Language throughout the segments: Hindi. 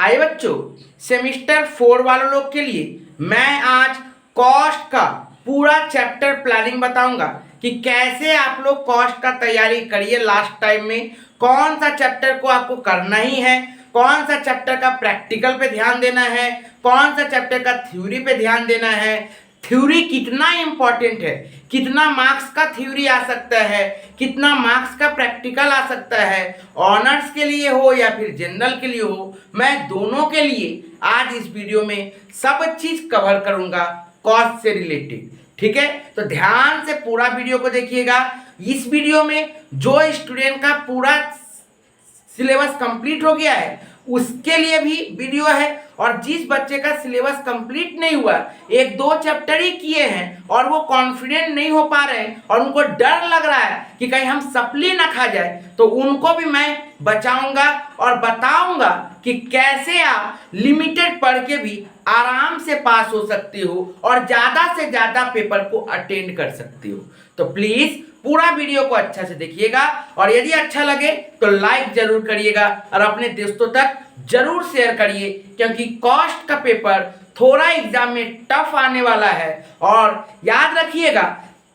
हाय बच्चों, सेमिस्टर 4 वालों लोग के लिए मैं आज कॉस्ट का पूरा चैप्टर प्लानिंग बताऊंगा कि कैसे आप लोग कॉस्ट का तैयारी करिए। लास्ट टाइम में कौन सा चैप्टर को आपको करना ही है, कौन सा चैप्टर का प्रैक्टिकल पे ध्यान देना है, कौन सा चैप्टर का थ्योरी पे ध्यान देना है, थ्योरी कितना इंपॉर्टेंट है, कितना मार्क्स का थ्योरी आ सकता है, कितना मार्क्स का प्रैक्टिकल आ सकता है, ऑनर्स के लिए हो या फिर जनरल के लिए हो, मैं दोनों के लिए आज इस वीडियो में सब चीज कवर करूंगा कॉस्ट से रिलेटेड। ठीक है, तो ध्यान से पूरा वीडियो को देखिएगा। इस वीडियो में जो स्टूडेंट का पूरा सिलेबस कंप्लीट हो गया है उसके लिए भी वीडियो है, और जिस बच्चे का सिलेबस कंप्लीट नहीं हुआ, एक दो चैप्टर ही किए हैं और वो कॉन्फिडेंट नहीं हो पा रहे हैं और उनको डर लग रहा है कि कहीं हम सप्ली ना खा जाए, तो उनको भी मैं बचाऊंगा और बताऊंगा कि कैसे आप लिमिटेड पढ़ के भी आराम से पास हो सकते हो और ज़्यादा से ज़्यादा पेपर को अटेंड कर सकते हो। तो प्लीज़ पूरा वीडियो को अच्छा से देखिएगा, और यदि अच्छा लगे तो लाइक जरूर करिएगा और अपने दोस्तों तक जरूर शेयर करिए, क्योंकि कॉस्ट का पेपर थोड़ा एग्जाम में टफ आने वाला है। और याद रखिएगा,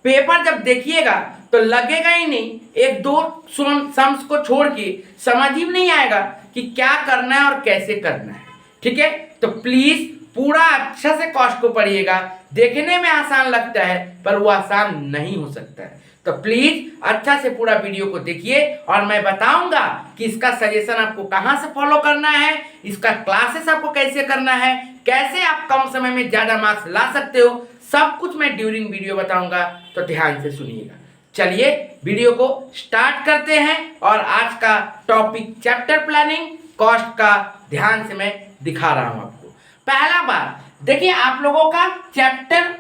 पेपर जब देखिएगा तो लगेगा ही नहीं, एक दो सम्स को छोड़ के समझ ही नहीं आएगा कि क्या करना है और कैसे करना है। ठीक है, तो प्लीज पूरा अच्छा से कॉस्ट को पढ़िएगा। देखने में आसान लगता है पर वो आसान नहीं हो सकता है, तो प्लीज अच्छा से पूरा वीडियो को देखिए और मैं बताऊंगा कि इसका सजेशन आपको कहां से फॉलो करना है, इसका क्लासेस आपको कैसे करना है, कैसे आप कम समय में ज्यादा मार्क्स ला सकते हो, सब कुछ मैं ड्यूरिंग वीडियो बताऊंगा। तो ध्यान से सुनिएगा। चलिए वीडियो को स्टार्ट करते हैं, और आज का टॉपिक चैप्टर प्लानिंग कॉस्ट का ध्यान से मैं दिखा रहा हूं आपको। पहला बात देखिए, आप लोगों का चैप्टर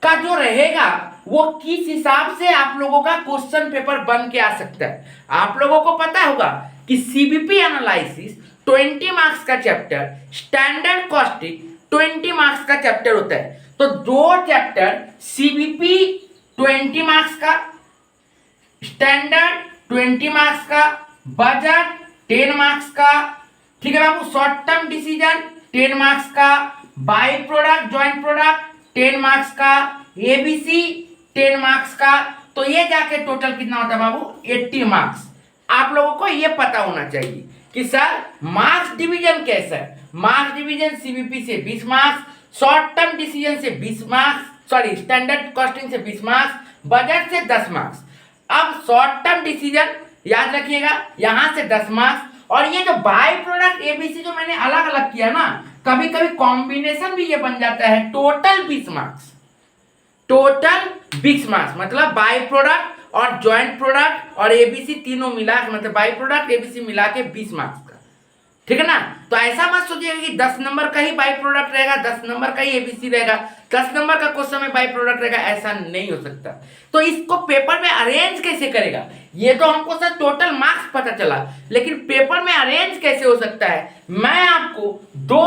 का जो रहेगा वो किस हिसाब से आप लोगों का क्वेश्चन पेपर बन के आ सकता है। आप लोगों को पता होगा कि सीबीपी एनालिसिस 20 मार्क्स का चैप्टर, स्टैंडर्ड कॉस्टिंग 20 मार्क्स का चैप्टर होता है। तो दो चैप्टर सीबीपी 20 मार्क्स का, स्टैंडर्ड 20 मार्क्स का, बजट 10 मार्क्स का, ठीक है बाबू, शॉर्ट टर्म डिसीजन 10 मार्क्स का, by product joint product 10 marks का, एबीसी 10 मार्क्स का। तो ये जाके टोटल कितना होता है बाबू, 80 मार्क्स। आप लोगों को ये पता होना चाहिए कि सर मार्क्स डिवीजन कैसा है। मार्क्स डिवीजन सीबीपी से 20 मार्क्स, शॉर्ट टर्म डिसीजन से 20 मार्क्स, सॉरी स्टैंडर्ड कॉस्टिंग से 20 मार्क्स, बजट से 10 मार्क्स। अब शॉर्ट टर्म डिसीजन याद रखिएगा, यहां से 10 मार्क्स, और ये जो बाय प्रोडक्ट एबीसी जो मैंने अलग अलग किया ना, कभी कभी कॉम्बिनेशन भी ये बन जाता है, टोटल 20 मार्क्स। टोटल 20 मार्क्स मतलब बाय प्रोडक्ट और ज्वाइंट प्रोडक्ट और एबीसी तीनों मिला के, मतलब बाय प्रोडक्ट एबीसी मिला के 20 मार्क्स का। ठीक है ना, तो ऐसा मत सोचिएगा कि 10 नंबर का ही बाय प्रोडक्ट रहेगा, 10 नंबर का ही एबीसी रहेगा, 10 नंबर का क्वेश्चन में बाय प्रोडक्ट रहेगा, ऐसा नहीं हो सकता। तो इसको पेपर में अरेंज कैसे करेगा, ये तो हमको सर टोटल मार्क्स पता चला, लेकिन पेपर में अरेंज कैसे हो सकता है, मैं आपको दो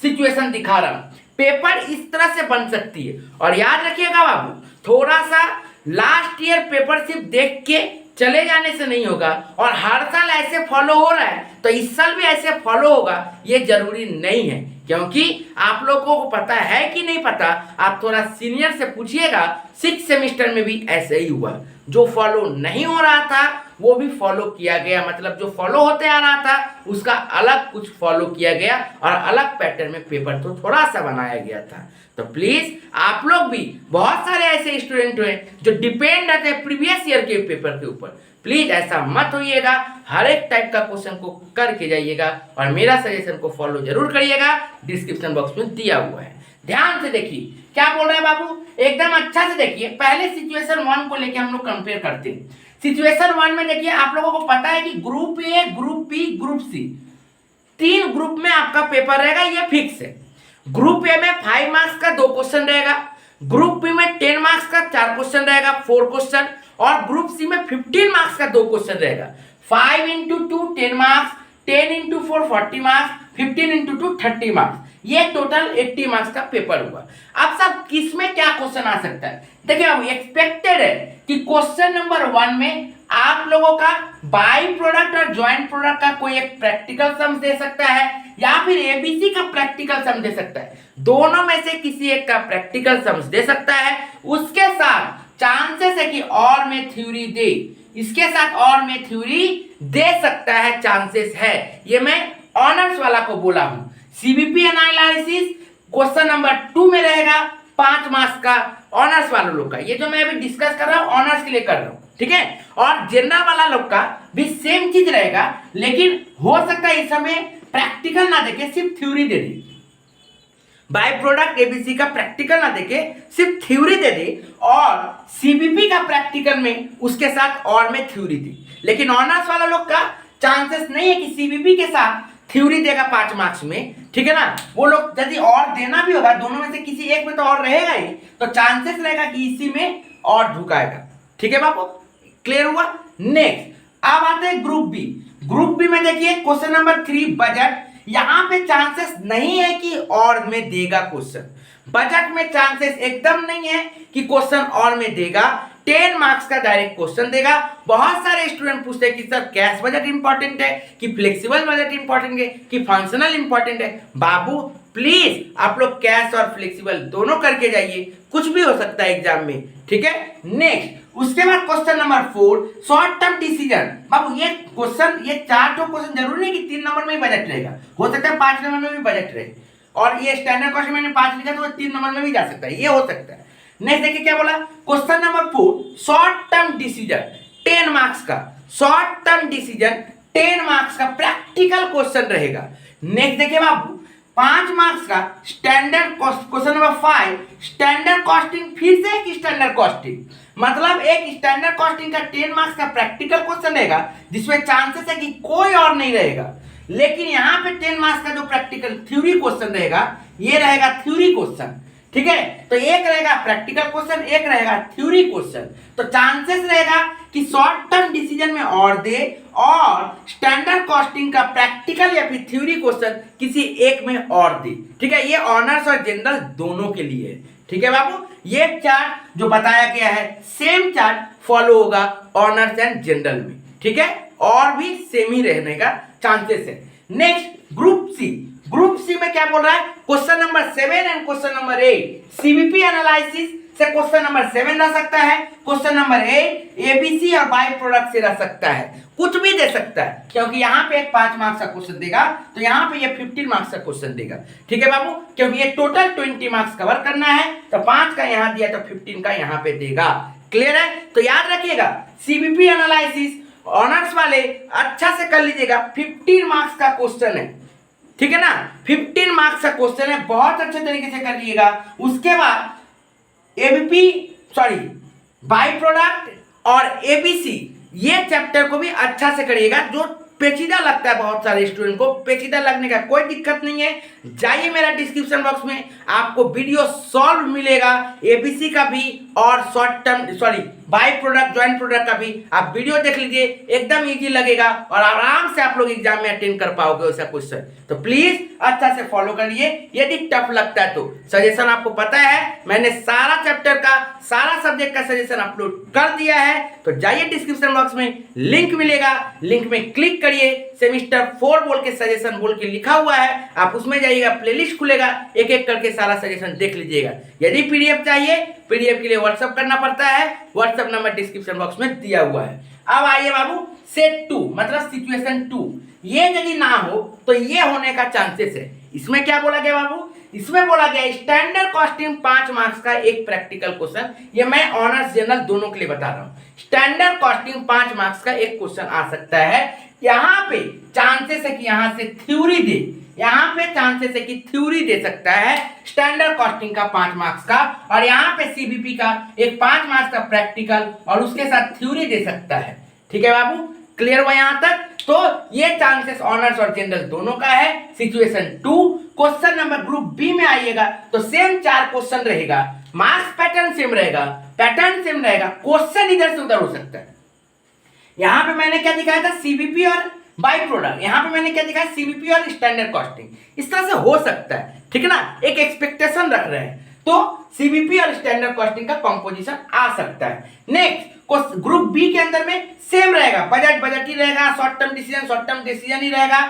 सिचुएशन दिखा रहा हूं। पेपर इस तरह से बन सकती है, और याद रखिएगा बाबू, थोड़ा सा लास्ट ईयर पेपर सिर्फ देख के चले जाने से नहीं होगा, और हर साल ऐसे फॉलो हो रहा है तो इस साल भी ऐसे फॉलो होगा, ये जरूरी नहीं है। क्योंकि आप लोगों को पता है कि नहीं पता, आप थोड़ा सीनियर से पूछिएगा, 6 सेमेस्टर में भी ऐसे ही हुआ। जो फॉलो नहीं हो रहा था वो भी फॉलो किया गया, मतलब जो फॉलो होते आ रहा था उसका अलग कुछ फॉलो किया गया और अलग पैटर्न में पेपर तो थोड़ा सा बनाया गया था। तो प्लीज आप लोग भी, बहुत सारे ऐसे स्टूडेंट हुए जो डिपेंड रहते हैं प्रीवियस ईयर के पेपर के ऊपर, प्लीज ऐसा मत होइएगा, हर एक टाइप का क्वेश्चन को करके जाइएगा और मेरा सजेशन को फॉलो जरूर करिएगा, डिस्क्रिप्शन बॉक्स में दिया हुआ है। ध्यान से देखिए क्या बोल रहा है बाबू, एकदम अच्छा से देखिए। पहले सिचुएशन 1 को लेके हम लोग कंपेयर करते हैं। सिचुएशन 1 में देखिए, आप लोगों को पता है कि group A, group B, group C, 3 group में आपका पेपर रहेगा, ये फिक्स है। ग्रुप ए में 5 मार्क्स का 2 क्वेश्चन रहेगा, ग्रुप बी में 10 मार्क्स का 4 क्वेश्चन रहेगा, 4 क्वेश्चन, और ग्रुप सी में 15 मार्क्स का 2 क्वेश्चन रहेगा। 5 into 2 10 marks, 10 into 4 40 marks, 15 into 2 30 marks, ये टोटल 80 मार्क्स का पेपर हुआ। अब सब किस में क्या क्वेश्चन आ सकता है, देखिए अब एक्सपेक्टेड है कि क्वेश्चन नंबर 1 में आप लोगों का बाई प्रोडक्ट और ज्वाइंट प्रोडक्ट का कोई एक प्रैक्टिकल सम दे सकता है, या फिर एबीसी का प्रैक्टिकल सम दे सकता है। दोनों में से किसी एक का प्रैक्टिकल सम दे सकता है, उसके साथ चांसेस है कि और में थ्योरी दे, इसके साथ और में थ्योरी दे सकता है, चांसेस है। ये मैं ऑनर्स वाला को बोला हूं। सीबीपी एनालिसिस क्वेश्चन नंबर 2 में रहेगा 5 मार्क्स का ऑनर्स वाले लोग का। ये जो मैं अभी डिस्कस कर रहा हूं ऑनर्स के लिए कर रहा हूं, ठीक है। और जनरल वाला लोग का भी सेम चीज रहेगा, लेकिन हो सकता है इस समय प्रैक्टिकल ना देके सिर्फ theory they they. By product ABC का प्रैक्टिकल ना देके सिर्फ थ्योरी दे दे, और सीबीपी का प्रैक्टिकल में उसके साथ और में थ्योरी दे। लेकिन ऑनर्स वाला लोग का चांसेस नहीं है कि सीबीपी के साथ थ्योरी देगा 5 मार्क्स में, ठीक है ना। वो लोग यदि और देना भी होगा, दोनों में से किसी एक में तो और रहेगा ही, तो चांसेस रहेगा कि इसी में और ढुकाएगा, ठीक है बाबू। क्लियर हुआ। नेक्स्ट अब आते हैं ग्रुप बी। ग्रुप बी में देखिए क्वेश्चन नंबर 3 बजट। यहां पे चांसेस नहीं है कि और में देगा क्वेश्चन। बजट में चांसेस एकदम नहीं है कि क्वेश्चन और में देगा। 10 मार्क्स का डायरेक्ट क्वेश्चन देगा। बहुत सारे स्टूडेंट पूछते हैं कि सर कैश बजट इंपॉर्टेंट है कि फ्लेक्सिबल बजट इंपॉर्टेंट है कि फंक्शनल इंपॉर्टेंट है। बाबू प्लीज आप लोग कैश और फ्लेक्सिबल दोनों करके जाइए, कुछ भी हो सकता है एग्जाम में, ठीक है। नेक्स्ट उसके बाद question number 4 short term decision. बाबू ये क्वेश्चन, ये 4 क्वेश्चन जरूरी नहीं कि 3 नंबर में ही बजट रहेगा, हो सकता है 5 नंबर में भी बजट रहे। और ये स्टैंडर्ड क्वेश्चन मैंने 5 लिखा तो 3 नंबर में भी जा सकता है, ये हो सकता है। नेक्स्ट देखिए क्या बोला, question number 4 short term decision 10 marks का। शॉर्ट टर्म डिसीजन 10 मार्क्स का प्रैक्टिकल क्वेश्चन रहेगा। नेक्स्ट देखिए बाबू 5 मार्क्स का standard question number 5 standard costing. फिर से एक स्टैंडर्ड कॉस्टिंग, मतलब एक स्टैंडर्ड कॉस्टिंग का 10 मार्क्स का प्रैक्टिकल क्वेश्चन रहेगा, जिसमें चांसेस है कि कोई और नहीं रहेगा। लेकिन यहाँ पे 10 मार्क्स का जो प्रैक्टिकल थ्योरी क्वेश्चन रहेगा, ये रहेगा थ्योरी क्वेश्चन, ठीक है। तो एक रहेगा प्रैक्टिकल क्वेश्चन, एक रहेगा थ्योरी क्वेश्चन। तो चांसेस रहेगा कि शॉर्ट टर्म डिसीजन में और दे, और स्टैंडर्ड कॉस्टिंग का प्रैक्टिकल या फिर थ्योरी क्वेश्चन किसी एक में और दे, ठीक है। ये ऑनर्स और जनरल दोनों के लिए है, ठीक है बाबू। ये चार्ट जो बताया गया है सेम चार्ट फॉलो होगा ऑनर्स एंड जनरल में, ठीक है, और भी सेम ही रहने का चांसेस है। Next group C. Group C में क्या बोल रहा है, question number 7 and question number 8 CVP analysis से क्वेश्चन नंबर 7 रह सकता है, क्वेश्चन नंबर 8 एबीसी और बाय प्रोडक्ट से रह सकता है, कुछ भी दे सकता है, क्योंकि यहाँ पे एक 5 मार्क्स का क्वेश्चन देगा, तो यहाँ पे ये 15 मार्क्स का क्वेश्चन देगा, ठीक है बाबू। क्योंकि ये टोटल 20 मार्क्स कवर करना है, तो 5 का यहाँ दिया तो 15 का यहाँ पे देगा। क्लियर है। तो याद रखिएगा सीबीपी एनालिसिस ऑनर्स वाले अच्छा से कर लीजिएगा, 15 मार्क्स का क्वेश्चन है, ठीक है ना। 15 मार्क्स का क्वेश्चन है, बहुत अच्छे तरीके से कर लीजिएगा। उसके बाद बाय प्रोडक्ट और एबीसी ये चैप्टर को भी अच्छा से करिएगा। जो पेचीदा लगता है बहुत सारे स्टूडेंट को, पेचीदा लगने का कोई दिक्कत नहीं है, जाइए मेरा डिस्क्रिप्शन बॉक्स में आपको वीडियो सॉल्व मिलेगा एबीसी का भी और बाय प्रोडक्ट ज्वाइंट प्रोडक्ट का भी। आप वीडियो देख लीजिए, एकदम इजी लगेगा और आराम से आप लोग एग्जाम में अटेंड कर पाओगे वैसा क्वेश्चन। तो प्लीज अच्छा से फॉलो करिए। यदि टफ लगता है तो सजेशन आपको पता है, मैंने सारा चैप्टर का सारा सब्जेक्ट का सजेशन अपलोड कर दिया है, तो जाइए डिस्क्रिप्शन बॉक्स में लिंक मिलेगा, लिंक में क्लिक करिए, सेमिस्टर 4 बोल के सजेशन बोल के लिखा हुआ है, आप उसमें जाइएगा, प्लेलिस्ट खुलेगा, एक एक करके सारा सजेशन देख लीजिएगा। यदि पीडीएफ चाहिए, पीडीएफ के लिए व्हाट्सएप करना पड़ता है, व्हाट्सएप नंबर डिस्क्रिप्शन बॉक्स में दिया हुआ है। अब आइए बाबू सेट 2 मतलब सिचुएशन 2, ये यदि ना हो तो ये होने का चांसेस है। इसमें क्या बोला गया बाबू, इसमें बोला गया स्टैंडर्ड कॉस्टिंग 5 मार्क्स का एक प्रैक्टिकल क्वेश्चन। ये मैं ऑनर्स जनरल दोनों के लिए बता रहा हूं। स्टैंडर्ड कॉस्टिंग 5 मार्क्स का एक क्वेश्चन आ सकता है। यहां पे चांसेस है कि यहां से थ्योरी दे, यहां पे चांसेस है कि थ्योरी दे सकता है स्टैंडर्ड कॉस्टिंग का 5 मार्क्स का, और यहां पे सीबीपी का एक 5 मार्क्स का प्रैक्टिकल और उसके साथ थ्योरी दे सकता है, ठीक है बाबू। क्लियर हुआ यहां तक। तो ये चांसेस ऑनर्स और जनरल दोनों का है। Situation 2 question number group B में आइएगा तो सेम 4 क्वेश्चन रहेगा, मार्क्स पैटर्न सेम रहेगा, क्वेश्चन इधर से उधर हो सकता है। यहां पे मैंने क्या दिखाया था, सीबीपी और बाय प्रोडक्ट, यहां पे मैंने क्या दिखाया, सीबीपी और स्टैंडर्ड कॉस्टिंग। इस तरह से हो सकता है, ठीक है ना, एक एक्सपेक्टेशन रख रहे हैं, तो सीबीपी और स्टैंडर्ड कॉस्टिंग का कंपोजिशन आ सकता है। नेक्स्ट ग्रुप बी के अंदर में सेम रहेगा, बजट ही रहेगा, शॉर्ट टर्म डिसीजन ही रहेगा,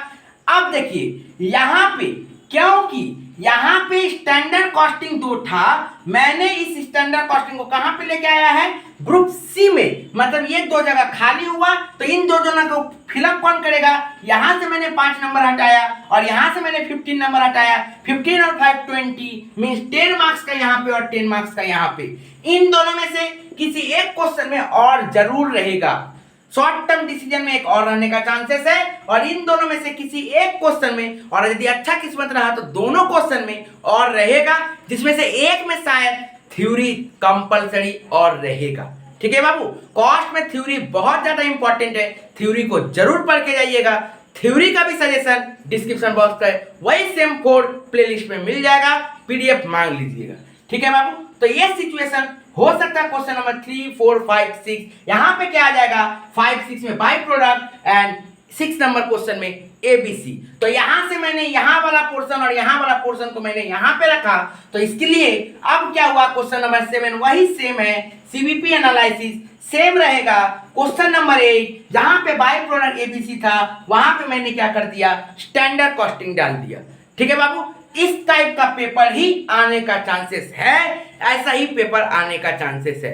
अब देखिए यहाँ पे, क्योंकि यहाँ पे स्टैंडर्ड कॉस्टिंग 2 था, मैंने इस स्टैंडर्ड कॉस्टिंग को कहाँ पे लेके आया है, ग्रुप सी में। मतलब ये 2 जगह खाली हुआ तो इन 2 जगह को फिलअप कौन करेगा, यहां से मैंने 5 नंबर हटाया और यहां से मैंने 15 नंबर हटाया। 15 और 5 20 मींस 10 मार्क्स का यहाँ पे और 10 मार्क्स का यहाँ पे। इन दोनों में से किसी एक क्वेश्चन में और जरूर रहेगा, शॉर्ट टर्म डिसीजन में एक और रहने का चांसेस है, और इन दोनों में से किसी एक क्वेश्चन में, और यदि अच्छा किस्मत रहा तो दोनों क्वेश्चन में और रहेगा, जिसमें से एक में शायद थ्योरी कंपलसरी और रहेगा। ठीक है बाबू, कॉस्ट में थ्योरी बहुत ज्यादा इंपॉर्टेंट है, थ्योरी को जरूर पढ़ के जाइएगा। थ्योरी का भी सजेशन डिस्क्रिप्शन बॉक्स पे वही सेम कोड प्लेलिस्ट में मिल जाएगा, पीडीएफ मांग लीजिएगा। ठीक है बाबू, तो ये सिचुएशन हो सकता है क्वेश्चन नंबर 3 4 5 6, यहाँ पे क्या आ जाएगा 5 6 में by product and 6 number question में एबीसी। तो यहां से मैंने यहाँ वाला पोर्शन और यहाँ वाला पोर्शन को मैंने यहाँ पे रखा, तो इसके लिए अब क्या हुआ, क्वेश्चन नंबर 7 वही सेम है, सीवीपी एनालिसिस सेम रहेगा। क्वेश्चन नंबर 8 जहां पे बाय प्रोडक्ट एबीसी था वहां पे मैंने क्या कर दिया, स्टैंडर्ड कॉस्टिंग डाल दिया। ठीक है बाबू, इस टाइप का पेपर ही आने का चांसेस है, ऐसा ही पेपर आने का चांसेस है।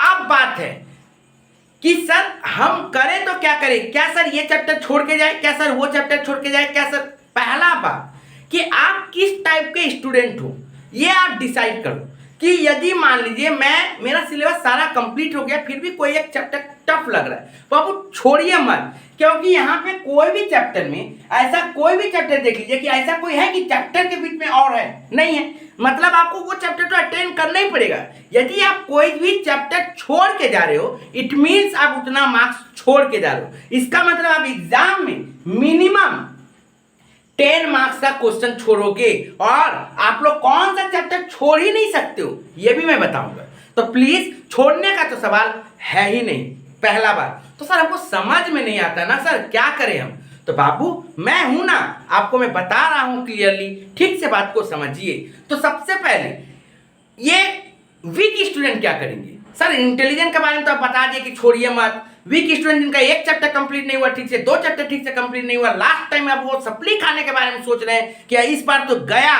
अब बात है कि सर हम करें तो क्या करें, क्या सर ये चैप्टर छोड़ के जाए, क्या सर वो चैप्टर छोड़ के जाए, क्या सर। पहला बात कि आप किस टाइप के स्टूडेंट हो ये आप डिसाइड करो, कि यदि मान लीजिए मेरा सिलेबस सारा कंप्लीट हो गया फिर भी कोई एक चैप्टर टफ लग रहा है, बाबू छोड़िए मत, क्योंकि यहाँ पे कोई भी चैप्टर में ऐसा कोई भी चैप्टर देख लीजिए कि ऐसा कोई है कि चैप्टर के बीच में और है, नहीं है। मतलब आपको वो चैप्टर तो अटेंड करना ही पड़ेगा। यदि आप कोई भी चैप्टर छोड़ के जा रहे हो, इट मीन्स आप उतना मार्क्स छोड़ के जा रहे हो। इसका मतलब आप एग्जाम में मिनिमम 10 मार्क्स का क्वेश्चन छोड़ोगे, और आप लोग कौन सा चैप्टर छोड़ ही नहीं सकते हो ये भी मैं बताऊंगा। तो प्लीज छोड़ने का तो सवाल है ही नहीं। पहला बात तो सर हमको समझ में नहीं आता ना सर, क्या करें हम। तो बाबू मैं हूं ना, आपको मैं बता रहा हूं क्लियरली, ठीक से बात को समझिए। तो सबसे पहले ये वीक स्टूडेंट क्या करेंगे, सर इंटेलिजेंट के बारे में तो आप बता दिए कि छोड़िए मत। वीक स्टूडेंट जिनका एक चैप्टर कंप्लीट नहीं हुआ ठीक से, 2 चैप्टर ठीक से कंप्लीट नहीं हुआ, लास्ट टाइम आप वो सप्ली खाने के बारे में सोच रहे हैं कि इस बार तो गया,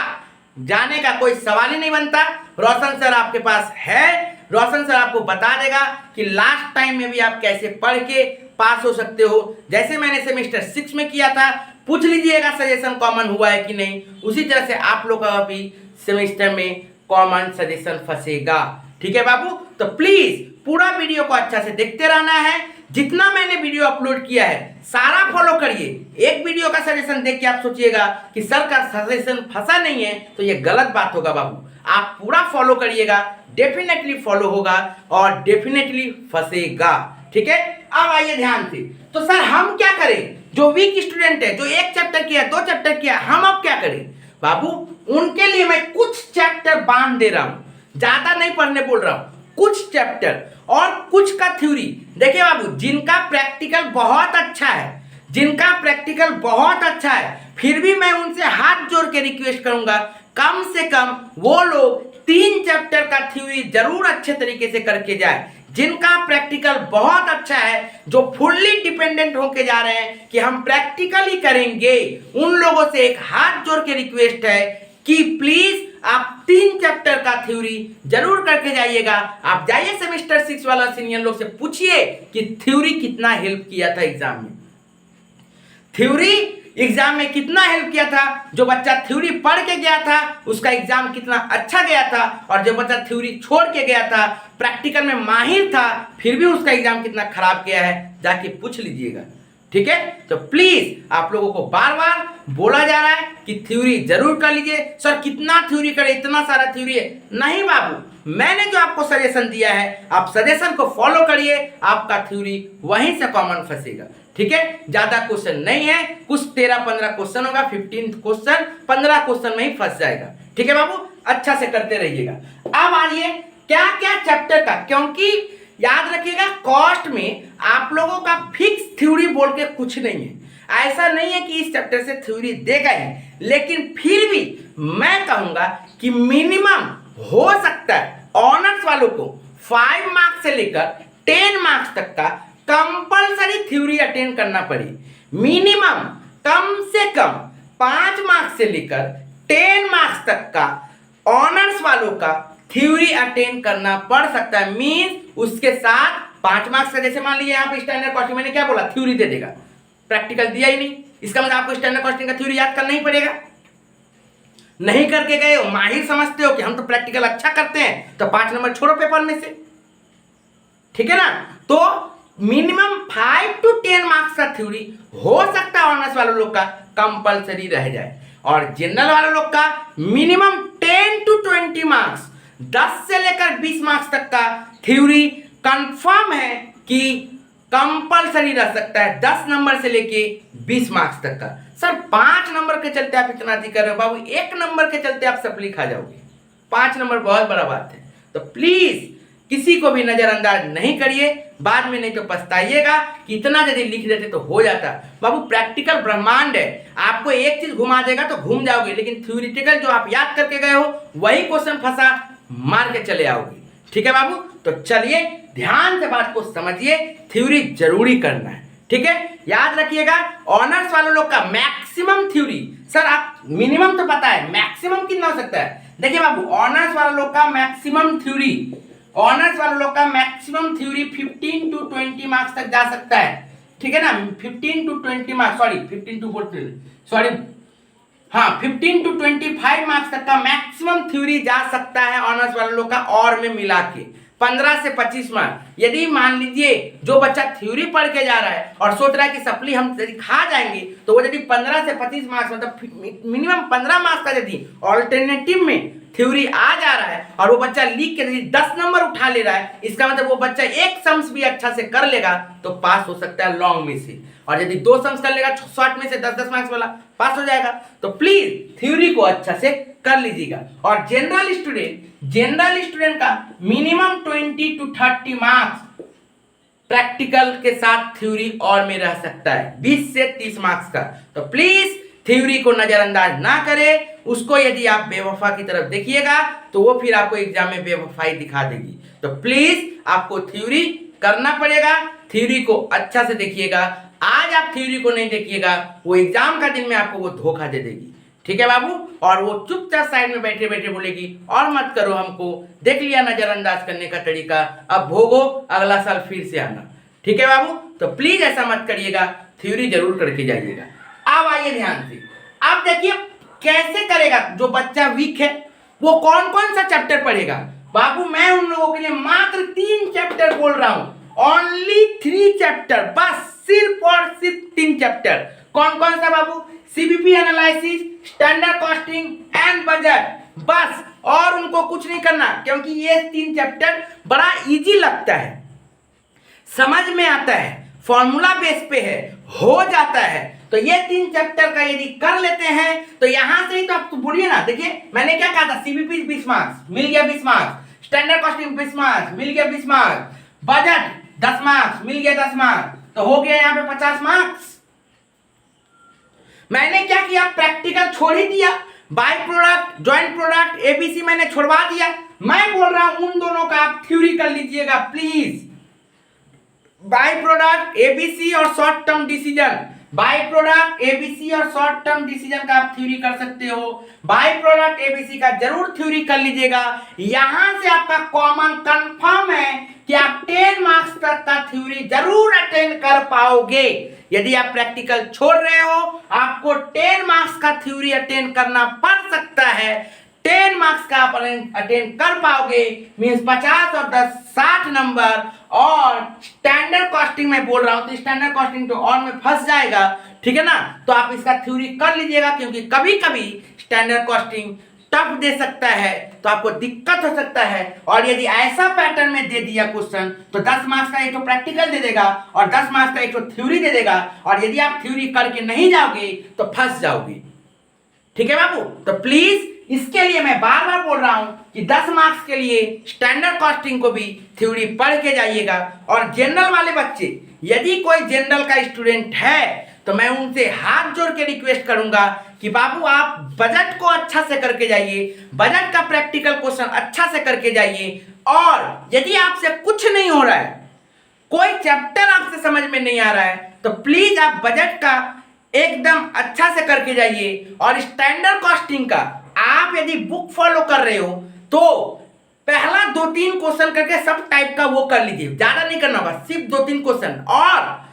जाने का कोई सवाल ही नहीं बनता। रोशन सर आपके पास है, रोशन सर आपको बता देगा कि लास्ट टाइम में भी आप कैसे पढ़ के पास हो सकते हो। जैसे मैंने सेमेस्टर 6 में किया था, पूछ लीजिएगा सजेशन कॉमन हुआ है कि नहीं, उसी तरह से आप लोग का भी सेमेस्टर में कॉमन सजेशन फंसेगा। ठीक है बाबू, तो प्लीज पूरा वीडियो को अच्छा से देखते रहना है। जितना मैंने वीडियो अपलोड किया है सारा फॉलो करिए। एक वीडियो का सजेशन देख के आप सोचिएगा कि सर का सजेशन फंसा नहीं है, तो ये गलत बात होगा बाबू। आप पूरा फॉलो करिएगा, डेफिनेटली फॉलो होगा और डेफिनेटली फंसेगा। ठीक है, अब आइए ध्यान से। तो सर हम क्या करें, जो वीक स्टूडेंट है, जो 1 चैप्टर किया, 2 चैप्टर किया, हम अब क्या करें बाबू। उनके लिए मैं कुछ चैप्टर बांध दे रहा हूं, ज्यादा नहीं पढ़ने बोल रहा हूं, कुछ चैप्टर और कुछ का थ्योरी। देखिए बाबू, जिनका प्रैक्टिकल बहुत अच्छा है, जिनका प्रैक्टिकल बहुत अच्छा है, फिर भी मैं उनसे हाथ जोड़ के रिक्वेस्ट करूंगा कम से कम वो लोग 3 चैप्टर का थ्योरी जरूर अच्छे तरीके से करके जाए। जिनका प्रैक्टिकल बहुत अच्छा है, जो फुल्ली डिपेंडेंट होके जा रहे हैं कि हम प्रैक्टिकल ही करेंगे, उन लोगों से एक हाथ जोड़ के रिक्वेस्ट है कि प्लीज आप 3 चैप्टर का थ्योरी जरूर करके जाइएगा। आप जाइए सेमेस्टर 6 वाला सीनियर लोग से पूछिए कि थ्योरी कितना हेल्प किया था एग्जाम में, थ्योरी एग्जाम में कितना हेल्प किया था। जो बच्चा थ्योरी पढ़ के गया था उसका एग्जाम कितना अच्छा गया था, और जो बच्चा थ्योरी छोड़ के गया था, प्रैक्टिकल में माहिर था, फिर भी उसका एग्जाम कितना खराब गया है, जाके पूछ लीजिएगा। ठीक है, तो प्लीज आप लोगों को बार बार बोला जा रहा है कि थ्योरी जरूर कर लीजिए। सर कितना थ्योरी करे, इतना सारा थ्योरी है। नहीं बाबू, मैंने जो आपको सजेशन दिया है आप सजेशन को फॉलो करिए, आपका थ्योरी वहीं से कॉमन फंसेगा। ठीक है, ज्यादा क्वेश्चन नहीं है, कुछ 13-15 क्वेश्चन होगा, 15 क्वेश्चन 15 क्वेश्चन में ही फंस जाएगा। ठीक है बाबू, अच्छा से करते रहिएगा। अब आइए क्या क्या चैप्टर का, क्योंकि याद रखिएगा कॉस्ट में आप लोगों का फिक्स थ्योरी बोल के कुछ नहीं है। ऐसा नहीं है कि इस चैप्टर से थ्योरी देगा ही, लेकिन फिर भी मैं कहूंगा कि मिनिमम हो सकता है ऑनर्स वालों को 5 मार्क्स से लेकर 10 मार्क्स तक का कंपलसरी थ्योरी अटेंड करना पड़े। मिनिमम कम से कम 5 मार्क्स से लेकर 10 मार्क्स तक का ऑनर्स वालों का थ्योरी अटेंड करना पड़ सकता है। मीन्स उसके साथ 5 मार्क्स का, जैसे मान लीजिए यहाँ पे स्टैंडर्ड कॉस्टिंग मैंने क्या बोला, थ्योरी दे देगा, प्रैक्टिकल दिया ही नहीं, इसका मतलब आपको स्टैंडर्ड कॉस्टिंग का थ्योरी याद करना ही पड़ेगा। नहीं करके गए हो, माहिर समझते हो कि हम तो प्रैक्टिकल अच्छा करते हैं, तो 5 नंबर छोड़ो पेपर में से, ठीक है ना। तो मिनिमम 5 to 10 मार्क्स का थ्योरी हो सकता है ऑनर्स वाले लोग का कंपलसरी रह जाए, और जनरल वाले लोग का मिनिमम 10 to 20 मार्क्स, 10 से लेकर 20 मार्क्स तक का थ्योरी कंफर्म है कि कंपलसरी रह सकता है, 10 नंबर से लेके 20 मार्क्स तक का। सर 5 नंबर के चलते आप इतना कर रहे हो बाबू, 1 नंबर के चलते आप सप्ली खा जाओगे, 5 नंबर बहुत बड़ा बात है। तो प्लीज किसी को भी नजरअंदाज नहीं करिए, बाद में नहीं तो पछताइएगा कि इतना यदि लिख देते तो हो जाता। बाबू प्रैक्टिकल ब्रह्मांड है, आपको एक चीज घुमा देगा तो घूम जाओगे, लेकिन थ्योरेटिकल जो आप याद करके गए हो वही क्वेश्चन फंसा मार के चले आओगे, ठीक है बाबू। तो चलिए ध्यान से बात को समझिए, थ्योरी जरूरी करना है, ठीक है। याद रखिएगा ऑनर्स वालों लोग का मैक्सिमम थ्योरी, सर आप मिनिमम तो पता है, मैक्सिमम कितना हो सकता है। देखिए बाबू ऑनर्स वालों लोग का मैक्सिमम थ्योरी, ऑनर्स वालों लोग का मैक्सिमम थ्योरी 15 to 20 मार्क्स तक जा सकता है, ठीक है ना। 15 to 20 marks, sorry 15 to 40, sorry हाँ 15 to 25 मार्क्स तक का मैक्सिमम थ्योरी जा सकता है ऑनर्स वाले लोग का, और में मिला के 15 से 25 मार्क्स। यदि मान लीजिए जो बच्चा थ्योरी पढ़ के जा रहा है और सोच रहा है कि सप्ली हम यदि खा जाएंगे, तो वो यदि 15 से 25 मार्क्स मतलब मिनिमम 15 मार्क्स का यदि ऑल्टरनेटिव में थ्योरी आ जा रहा है और वो बच्चा लिख के यदि 10 नंबर उठा ले रहा है, इसका मतलब वो बच्चा एक सम्स भी अच्छा से कर लेगा तो पास हो सकता है लॉन्ग में से, और यदि 2 सम्स कर लेगा शॉर्ट में से 10-10 मार्क्स वाला पास हो जाएगा। तो प्लीज थ्योरी को अच्छा से कर लीजिएगा। और जनरल स्टूडेंट का मिनिमम 20 to 30 मार्क्स प्रैक्टिकल के साथ थ्योरी और में रह सकता है, 20 से 30 मार्क्स का। तो प्लीज थ्योरी को नजरअंदाज ना करें, उसको यदि आप बेवफा की तरफ देखिएगा तो वो फिर आपको एग्जाम में बेवफाई दिखा देगी। तो प्लीज आपको थ्योरी करना पड़ेगा, थ्योरी को अच्छा से देखिएगा। आज आप थ्योरी को नहीं देखिएगा, वो एग्जाम का दिन में आपको वो धोखा दे देगी, ठीक है बाबू। और वो चुपचाप साइड में बैठे बैठे बोलेगी और मत करो, हमको देख लिया नजरअंदाज करने का तरीका, अब भोगो, अगला साल फिर से आना, ठीक है बाबू। तो प्लीज ऐसा मत करिएगा, थ्योरी जरूर करके जाइएगा। अब आइए ध्यान से, अब देखिए कैसे करेगा जो बच्चा वीक है, वो कौन कौन सा चैप्टर पढ़ेगा। बाबू मैं उन लोगों के लिए मात्र 3 चैप्टर बोल रहा हूं, ओनली 3 चैप्टर, बस सिर्फ और सिर्फ 3 चैप्टर। कौन कौन सा बाबू, CBP analysis, standard costing and budget, बस, और उनको कुछ नहीं करना, क्योंकि ये 3 चैप्टर बड़ा इजी लगता है, समझ में आता है, फॉर्मूला बेस पे है, हो जाता है। तो ये 3 चैप्टर का यदि कर लेते हैं तो यहां से ही तो आप तो बोलिए ना, देखिए मैंने क्या कहा था, सीबीपी 20 मार्क्स मिल गया 20 मार्क्स, स्टैंडर्ड कॉस्टिंग 20 मार्क्स मिल गया 20 मार्क्स, बजट 10 मार्क्स मिल गया 10 मार्क्स, तो हो गया यहां पे 50 मार्क्स। मैंने क्या किया, प्रैक्टिकल छोड़ ही दिया, by product, joint product, ABC मैंने छोड़वा दिया। मैं बोल रहा हूं उन दोनों का आप थ्योरी कर लीजिएगा प्लीज, बाय प्रोडक्ट, एबीसी और short term decision, by product, ABC और शॉर्ट टर्म डिसीजन का आप थ्योरी कर सकते हो। बाय प्रोडक्ट, एबीसी का जरूर थ्योरी कर लीजिएगा, यहां से आपका कॉमन कंफर्म है कि आप 10 मार्क्स तक का थ्योरी जरूर अटेंड कर पाओगे। यदि आप प्रैक्टिकल छोड़ रहे हो, आपको 10 मार्क्स का थ्योरी अटेंड करना पड़ सकता है, 10 मार्क्स का आप अटेंड कर पाओगे, मींस 50 और 10 60 नंबर। और स्टैंडर्ड कॉस्टिंग में बोल रहा हूं तो स्टैंडर्ड कॉस्टिंग तो और में फंस जाएगा, ठीक है ना। तो आप इसका थ्योरी कर लीजिएगा, क्योंकि कभी कभी स्टैंडर्ड कॉस्टिंग टफ दे सकता है तो आपको दिक्कत हो सकता है। और यदि ऐसा पैटर्न में दे दिया क्वेश्चन तो 10 मार्क्स का एक तो प्रैक्टिकल दे देगा और 10 मार्क्स का एक तो थ्योरी दे देगा, और यदि आप थ्योरी करके नहीं जाओगे तो फंस जाओगे, ठीक है बाबू। तो प्लीज इसके लिए मैं बार बार बोल रहा हूं कि 10 मार्क्स के लिए स्टैंडर्ड कॉस्टिंग को भी थ्योरी पढ़ के जाइएगा। और जनरल वाले बच्चे, यदि कोई जनरल का स्टूडेंट है तो मैं उनसे हाथ जोड़ के रिक्वेस्ट करूंगा कि बाबू आप बजट को अच्छा से करके जाइए, बजट का प्रैक्टिकल क्वेश्चन अच्छा से करके जाइए। और यदि आपसे कुछ नहीं हो रहा है, कोई चैप्टर आपसे समझ में नहीं आ रहा है, तो प्लीज आप बजट का एकदम अच्छा से करके जाइए। और स्टैंडर्ड कॉस्टिंग का आप यदि बुक फॉलो कर रहे हो तो पहला 2-3 क्वेश्चन करके सब टाइप का वो कर लीजिए, ज्यादा नहीं करना होगा, सिर्फ 2-3 क्वेश्चन। और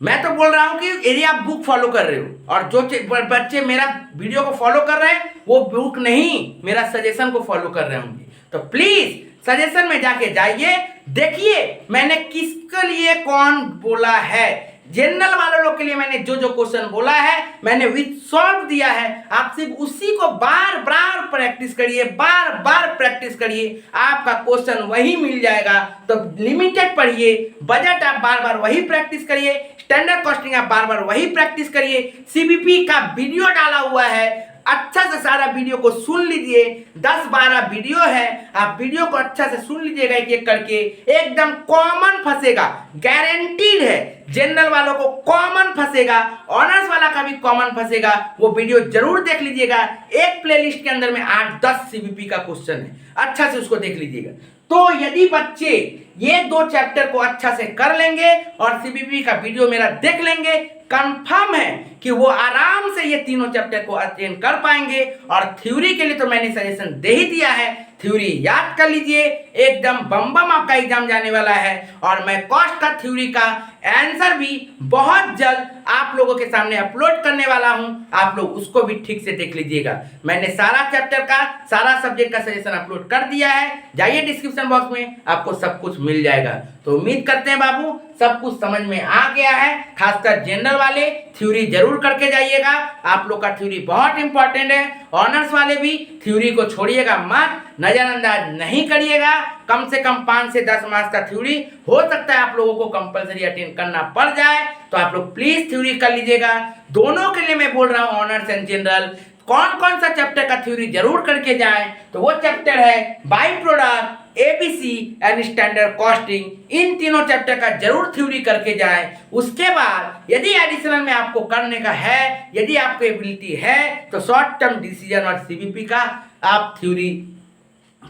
मैं तो बोल रहा हूं कि यदि आप बुक फॉलो कर रहे हो और जो बच्चे मेरा वीडियो को फॉलो कर रहे हैं वो बुक नहीं मेरा सजेशन को फॉलो कर रहे होंगे, तो प्लीज सजेशन में जाके जाइए, देखिए मैंने किसके लिए कौन बोला है। जनरल वाले लोग के लिए मैंने जो जो क्वेश्चन बोला है मैंने विथ सॉल्व दिया है। आप सिर्फ उसी को बार बार प्रैक्टिस करिए, बार बार प्रैक्टिस करिए, आपका क्वेश्चन वही मिल जाएगा। तो लिमिटेड पढ़िए, बजट आप बार बार वही प्रैक्टिस करिए, स्टैंडर्ड कॉस्टिंग आप बार बार वही प्रैक्टिस करिए। सीबीपी का वीडियो डाला हुआ है, अच्छा से सारा वीडियो को सुन लीजिए, 10-12 वीडियो है, आप वीडियो को अच्छा से सुन लीजिएगा एक एक करके, एकदम कॉमन फंसेगा, गारंटीड है। जनरल वालों को कॉमन फंसेगा, ऑनर्स वाला का भी कॉमन फंसेगा, वो वीडियो जरूर देख लीजिएगा। एक प्लेलिस्ट के अंदर में 8-10 सीबीपी का क्वेश्चन है, अच्छा से उसको देख लीजिएगा। तो यदि बच्चे ये 2 चैप्टर को अच्छा से कर लेंगे और सीबीपी का वीडियो मेरा देख लेंगे, कंफर्म है कि वो आराम से ये तीनों चैप्टर को अटेंड कर पाएंगे। और थ्योरी के लिए तो मैंने सजेशन दे ही दिया है, थ्योरी याद कर लीजिए, एकदम बम बम आपका एग्जाम जाने वाला है। और मैं कॉस्ट का थ्योरी का आंसर भी बहुत जल्द आप लोगों के सामने अपलोड करने वाला हूं, आप लोग उसको भी ठीक से देख लीजिएगा। मैंने सारा चैप्टर का, सारा सब्जेक्ट का सजेशन अपलोड कर दिया है, जाइए डिस्क्रिप्शन बॉक्स में, आपको सब कुछ मिल जाएगा। तो उम्मीद करते हैं बाबू सब कुछ समझ में आ गया है। खासकर जनरल वाले थ्योरी जरूर करके जाइएगा, आप लोग का थ्योरी बहुत इंपॉर्टेंट है। ऑनर्स वाले भी थ्योरी को छोड़िएगा मत, नजरअंदाज नहीं करिएगा। कम से कम 5 से 10 मार्क्स का थ्योरी हो सकता है आप लोगों को कंपलसरी अटेंड करना पड़ जाए, तो आप लोग प्लीज थ्योरी कर लीजिएगा। दोनों के लिए मैं बोल रहा हूँ, ऑनर्स एंड जनरल, कौन कौन सा चैप्टर का थ्योरी जरूर करके जाएं, तो वो चैप्टर है by product, ABC and standard costing. इन तीनों चैप्टर का जरूर थ्योरी करके जाएं। उसके बाद यदि एडिशनल में आपको करने का है, यदि आपको एबिलिटी है, तो शॉर्ट टर्म डिसीजन और सीबीपी का आप थ्योरी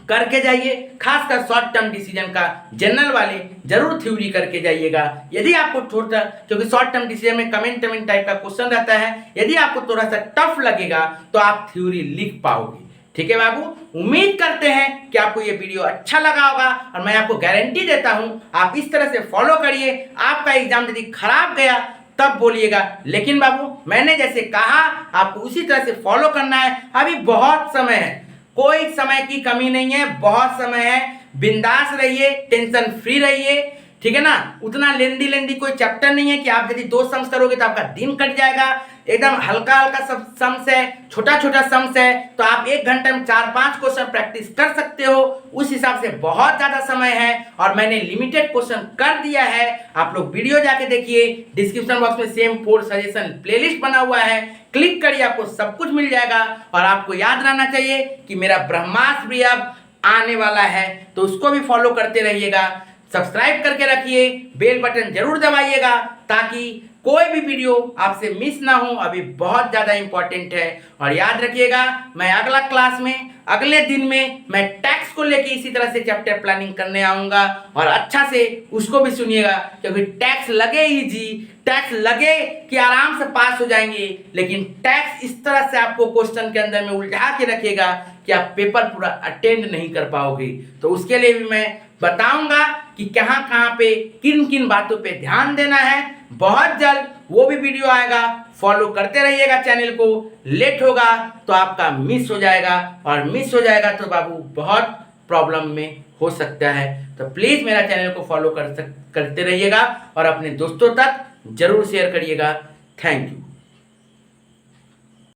करके जाइए। खासकर शॉर्ट टर्म डिसीजन का जनरल वाले जरूर थ्योरी करके जाइएगा। यदि आपको थोड़ा, क्योंकि शॉर्ट टर्म डिसीजन में कमेंट टाइप का क्वेश्चन रहता है, यदि आपको थोड़ा सा टफ लगेगा तो आप थ्योरी लिख पाओगे। ठीक है बाबू, उम्मीद करते हैं कि आपको ये वीडियो अच्छा लगा होगा और मैं आपको गारंटी देता हूं आप इस तरह से फॉलो करिए। आपका एग्जाम यदि खराब गया तब बोलिएगा, लेकिन बाबू मैंने जैसे कहा आपको उसी तरह से फॉलो करना है। अभी बहुत समय है, कोई समय की कमी नहीं है, बहुत समय है, बिंदास रहिए, टेंशन फ्री रहिए, ठीक है ना। उतना लेंदी कोई चैप्टर नहीं है कि आप यदि 2 सम्स करोगे तो आपका दिन कट जाएगा। एकदम हल्का सब सम्स है, छोटा सम्स है, तो आप 1 घंटे में 4-5 क्वेश्चन प्रैक्टिस कर सकते हो। उस हिसाब से बहुत ज्यादा समय है और मैंने लिमिटेड क्वेश्चन कर दिया है। आप लोग वीडियो जाके देखिए, डिस्क्रिप्शन बॉक्स में सेम 4 सजेशन प्लेलिस्ट बना हुआ है, क्लिक करिए, आपको सब कुछ मिल जाएगा। और आपको याद रहना चाहिए कि मेरा ब्रह्मास्त्र भी अब आने वाला है, तो उसको भी फॉलो करते रहिएगा। सब्सक्राइब करके रखिए, बेल बटन जरूर दबाइएगा ताकि कोई भी वीडियो आपसे मिस ना हो। अभी बहुत ज़्यादा इंपॉर्टेंट है। और याद रखिएगा, मैं अगला क्लास में, अगले दिन में मैं टैक्स को लेके इसी तरह से चैप्टर प्लानिंग करने आऊँगा, और अच्छा से उसको भी सुनिएगा, क्योंकि टैक्स लगे इजी, टैक्स लगे कि आराम से पास हो जाएंगे, लेकिन टैक्स इस तरह से आपको क्वेश्चन के अंदर में उलझा के रखेगा कि आप पेपर पूरा अटेंड नहीं कर पाओगे। तो उसके लिए भी मैं बताऊंगा कि कहाँ पे किन बातों पे ध्यान देना है। बहुत जल्द वो भी वीडियो आएगा, फॉलो करते रहिएगा चैनल को। लेट होगा तो आपका मिस हो जाएगा, और मिस हो जाएगा तो बाबू बहुत प्रॉब्लम में हो सकता है। तो प्लीज़ मेरा चैनल को फॉलो करते रहिएगा और अपने दोस्तों तक जरूर शेयर करिएगा। Thank you.